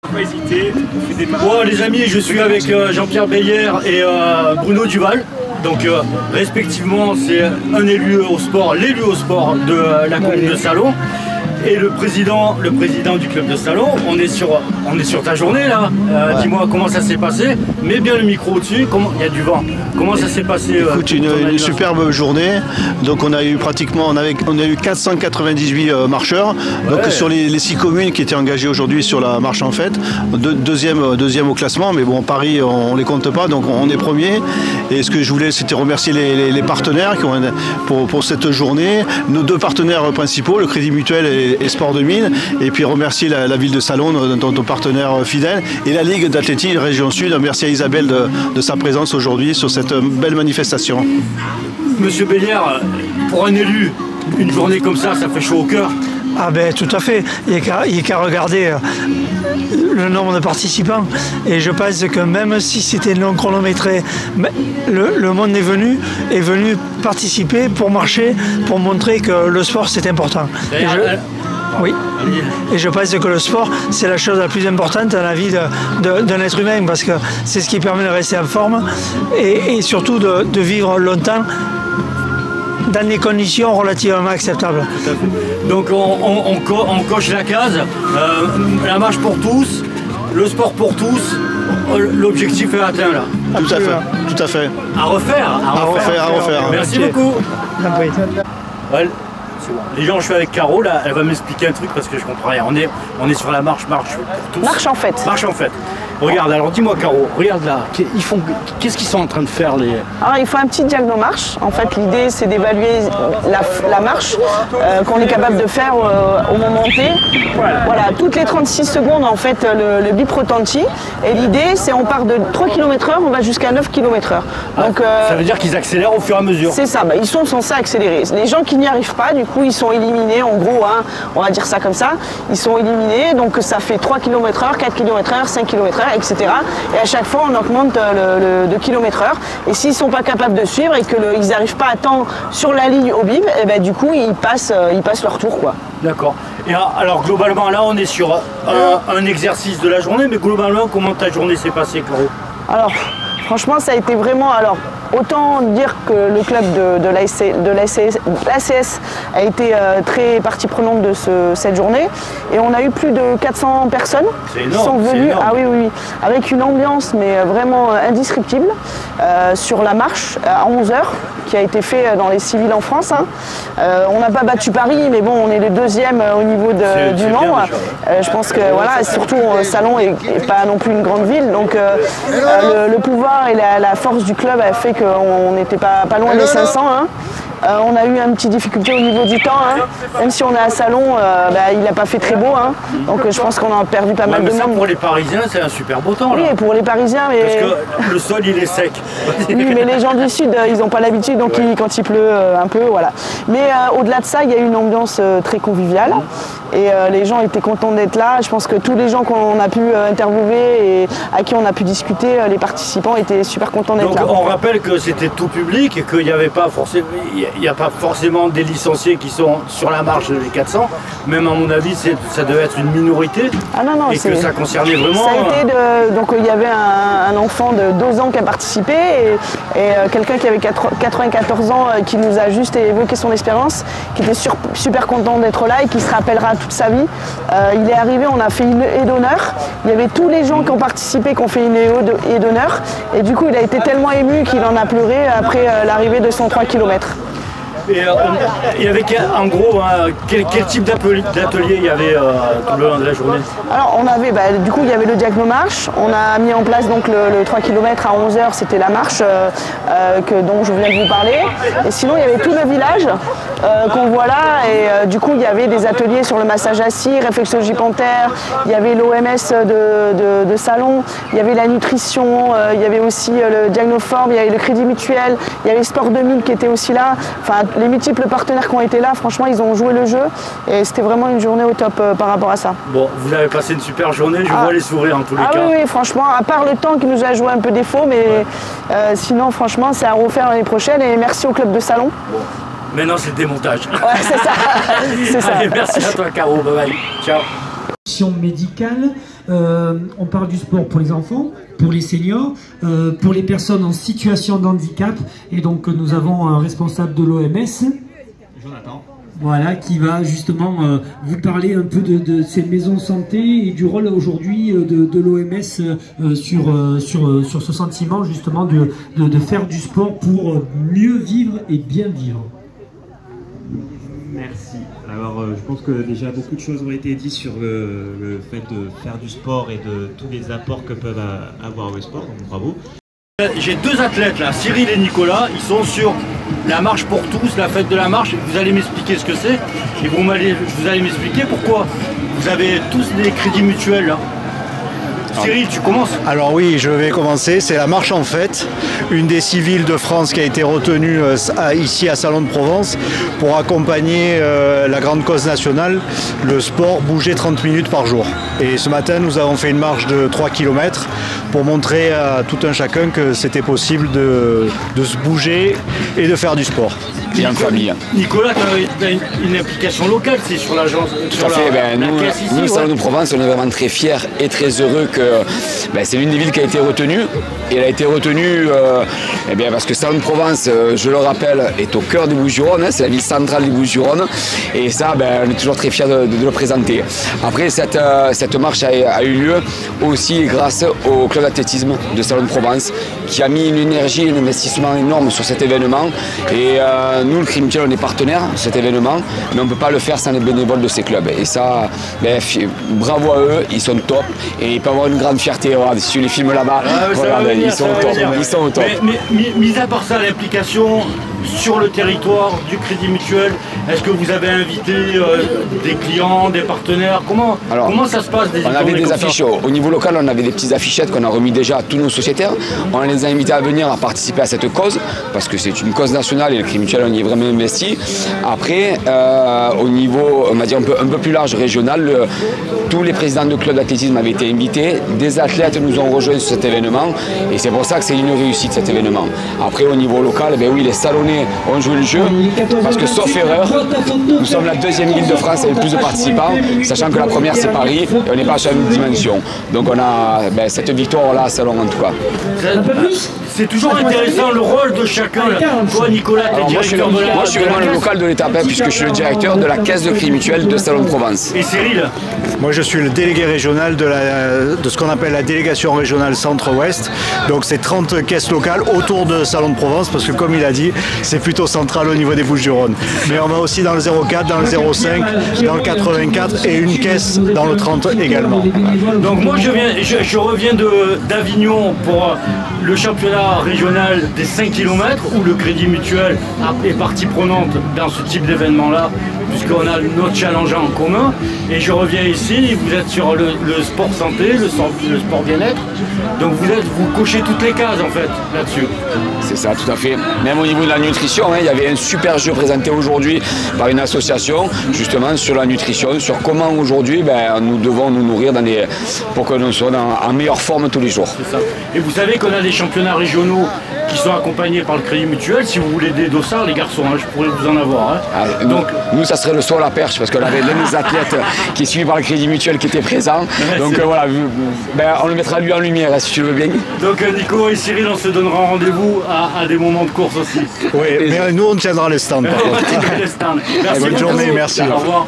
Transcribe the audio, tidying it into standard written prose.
Bon les amis, je suis avec Jean-Pierre Beyer et Bruno Duval. Donc respectivement c'est un élu au sport, l'élu au sport de la commune de Salon et le président du club de Salon. On est sur ta journée là. Dis-moi comment ça s'est passé. Mets bien le micro au-dessus, il y a du vent. Comment ça s'est passé? Écoute, une superbe journée. Donc on a eu pratiquement, on a eu 498 marcheurs. Donc ouais. Sur les 6 communes qui étaient engagées aujourd'hui sur la marche en fête, deuxième au classement, mais bon Paris on les compte pas, donc on est premier. Et ce que je voulais c'était remercier les partenaires pour cette journée, nos deux partenaires principaux, le Crédit Mutuel et Sport 2000, et puis remercier la ville de Salon, nos partenaires fidèles, et la Ligue d'athlétisme Région Sud. Merci à Isabelle de sa présence aujourd'hui sur cette belle manifestation. Monsieur Béliard, pour un élu, une journée comme ça fait chaud au cœur. Ah ben tout à fait, il n'y a qu'à regarder le nombre de participants et je pense que même si c'était non chronométré, le monde est venu participer pour marcher, pour montrer que le sport c'est important. Oui, et je pense que le sport c'est la chose la plus importante dans la vie d'un être humain parce que c'est ce qui permet de rester en forme et surtout de vivre longtemps dans des conditions relativement acceptables. Donc on coche la case, la marche pour tous, le sport pour tous, l'objectif est atteint là. Tout à fait. À refaire. Merci beaucoup. Ouais, les gens, je suis avec Caro là, elle va m'expliquer un truc parce que je comprends rien. On est sur la marche pour tous. Marche en fête. Marche en fête. Regarde, alors dis-moi Caro, regarde là, qu'est-ce qu'ils sont en train de faire les... Alors il faut un petit diagnomarche. En fait l'idée c'est d'évaluer la marche qu'on est capable de faire au moment T. Voilà, toutes les 36 secondes en fait le bip retentit. Et l'idée c'est on part de 3 km/h, on va jusqu'à 9 km/h. Donc, ça veut dire qu'ils accélèrent au fur et à mesure. C'est ça, ils sont censés accélérer. Les gens qui n'y arrivent pas, du coup ils sont éliminés en gros, hein, on va dire ça comme ça. Ils sont éliminés, donc ça fait 3 km/h, 4 km/h, 5 km/h. Etc. Et à chaque fois, on augmente de km/h. Et s'ils ne sont pas capables de suivre et qu'ils n'arrivent pas à temps sur la ligne au bib, et ben, du coup, ils passent leur tour. D'accord. Et alors, globalement, là, on est sur un exercice de la journée, mais globalement, comment ta journée s'est passée, Caro? Alors, franchement, ça a été vraiment... Autant dire que le club de l'ACS a été très partie prenante de cette journée et on a eu plus de 400 personnes qui sont venues, avec une ambiance mais vraiment indescriptible sur la marche à 11 h qui a été fait dans les civils en France. Hein. On n'a pas battu Paris mais bon on est le deuxième au niveau du nombre. Je pense que voilà, surtout Salon n'est pas non plus une grande ville donc le pouvoir et la force du club a fait qu'on n'était pas loin des 500. Hein. On a eu une petite difficulté au niveau du temps, hein. Même si on est à Salon, il n'a pas fait très beau, hein. Donc je pense qu'on a perdu pas mal de monde. Pour les Parisiens, c'est un super beau temps. Oui, là. Pour les Parisiens, mais... Parce que le sol, il est sec. Oui, mais les gens du Sud, ils n'ont pas l'habitude, donc quand il pleut un peu, voilà. Mais au-delà de ça, il y a une ambiance très conviviale. Et les gens étaient contents d'être là. Je pense que tous les gens qu'on a pu interviewer et à qui on a pu discuter, les participants étaient super contents d'être là. On rappelle que c'était tout public et qu'il n'y avait pas forcément... Il n'y a pas forcément des licenciés qui sont sur la marche des 400, même à mon avis ça devait être une minorité. Ah non, et que ça concernait vraiment... Ça a été donc il y avait un enfant de 2 ans qui a participé et quelqu'un qui avait 94 ans qui nous a juste évoqué son expérience, qui était super content d'être là et qui se rappellera toute sa vie. Il est arrivé, on a fait une haie d'honneur, il y avait tous les gens qui ont participé qui ont fait une haie d'honneur et du coup il a été tellement ému qu'il en a pleuré après l'arrivée de 103 km. Et il y avait en gros quel type d'atelier il y avait tout le long de la journée? Alors on avait du coup il y avait le diagnomarche, on a mis en place donc le 3 km à 11 h, c'était la marche dont je viens de vous parler. Et sinon il y avait tout le village qu'on voit là et du coup il y avait des ateliers sur le massage assis, réflexologie panthère, il y avait l'OMS de Salon, il y avait la nutrition, il y avait aussi le diagnoform, il y avait le Crédit Mutuel, il y avait Sport 2000 qui était aussi là. Enfin, les multiples partenaires qui ont été là, franchement, ils ont joué le jeu et c'était vraiment une journée au top par rapport à ça. Bon, vous avez passé une super journée, je vois les sourires en tous les cas. Oui, franchement, à part le temps qui nous a joué un peu défaut, mais sinon, franchement, c'est à refaire l'année prochaine et merci au club de Salon. Bon. Maintenant, c'est le démontage. Ouais, c'est ça. Allez, merci à toi, Caro. Bye bye. Ciao. Médicale On parle du sport pour les enfants, pour les seniors, pour les personnes en situation de handicap. Et donc nous avons un responsable de l'OMS, Jonathan, voilà, qui va justement vous parler un peu de ces maisons santé et du rôle aujourd'hui de l'OMS sur ce sentiment justement de faire du sport pour mieux vivre et bien vivre. Merci. Alors je pense que déjà beaucoup de choses ont été dites sur le fait de faire du sport et de tous les apports que peuvent avoir le sport, donc bravo. J'ai deux athlètes là, Cyril et Nicolas, ils sont sur la marche pour tous, la fête de la marche. Vous allez m'expliquer ce que c'est et vous allez m'expliquer pourquoi vous avez tous des crédits mutuels là. Cyril, tu commences? Alors oui, je vais commencer. C'est la marche en fête, une des 6 villes de France qui a été retenue ici à Salon de Provence pour accompagner la grande cause nationale, le sport, bouger 30 minutes par jour. Et ce matin, nous avons fait une marche de 3 km pour montrer à tout un chacun que c'était possible de se bouger et de faire du sport. Et en famille. Nicolas, tu as une implication locale, c'est sur l'agence. Tout à fait. Nous, Salon de Provence, on est vraiment très fiers et très heureux que c'est l'une des villes qui a été retenue. Et elle a été retenue parce que Salon de Provence, je le rappelle, est au cœur des Bouches-du-Rhône, c'est la ville centrale des Bouches-du-Rhône. Et ça, on est toujours très fiers de le présenter. Après, cette marche a eu lieu aussi grâce au club d'athlétisme de Salon de Provence qui a mis une énergie et un investissement énorme sur cet événement. Et nous, le Crédit Mutuel, on est partenaire de cet événement, mais on ne peut pas le faire sans les bénévoles de ces clubs. Et ça, bravo à eux, ils sont top. Et ils peuvent avoir une grande fierté. Regarde, si tu les filmes là-bas, ils sont au top. Ils sont au top. Mais mis à part ça, l'implication sur le territoire du Crédit Mutuel, est-ce que vous avez invité des clients, des partenaires? Comment ça se passe? On avait des affiches au niveau local, on avait des petites affichettes qu'on a remis déjà à tous nos sociétaires. On les a invités à venir à participer à cette cause, parce que c'est une cause nationale et le Crédit Mutuel, on y est vraiment investi. Après, au niveau, on va dire un peu plus large, régional, tous les présidents de clubs d'athlétisme avaient été invités, des athlètes nous ont rejoints sur cet événement, et c'est pour ça que c'est une réussite cet événement. Après, au niveau local, oui, les Salonnais ont joué le jeu, parce que sauf erreur, nous sommes la deuxième ville de France avec le plus de participants, sachant que la première c'est Paris, et on n'est pas sur la même dimension. Donc on a cette victoire-là à Salon en tout cas. C'est toujours intéressant le rôle de chacun. Toi Nicolas, tu es directeur de la... Moi je suis vraiment le local de l'étape, puisque je suis le directeur de la caisse de Crédit Mutuel de Salon de Provence. Et Cyril? Moi je suis le délégué régional de ce qu'on appelle la délégation régionale Centre-Ouest. Donc c'est 30 caisses locales autour de Salon de Provence, parce que comme il a dit, c'est plutôt central au niveau des Bouches-du-Rhône. Mais on va aussi dans le 04, dans le 05, dans le 84 et une caisse dans le 30 également. Donc moi je reviens d'Avignon pour le championnat régional des 5 km où le Crédit Mutuel est partie prenante dans ce type d'événement-là, puisqu'on a notre challenge en commun. Et je reviens ici, vous êtes sur le sport santé, le sport bien-être. Donc vous cochez toutes les cases en fait là-dessus. C'est ça, tout à fait. Même au niveau de la nutrition, il y avait un super jeu présenté aujourd'hui par une association justement sur la nutrition, sur comment aujourd'hui nous devons nous nourrir pour que nous soyons en meilleure forme tous les jours. C'est ça. Et vous savez qu'on a des championnats régionaux qui sont accompagnés par le Crédit Mutuel. Si vous voulez des dossards, les garçons, je pourrais vous en avoir. Donc, nous, ça serait le saut à la perche, parce qu'on avait l'un des athlètes qui est suivi par le Crédit Mutuel qui était présent. Donc voilà, on le mettra lui en lumière, si tu le veux bien. Donc Nico et Cyril, on se donnera rendez-vous à des moments de course aussi. Oui, mais nous on tiendra les stands. On tiendra les stands. Merci. Bonne journée, merci. Au revoir.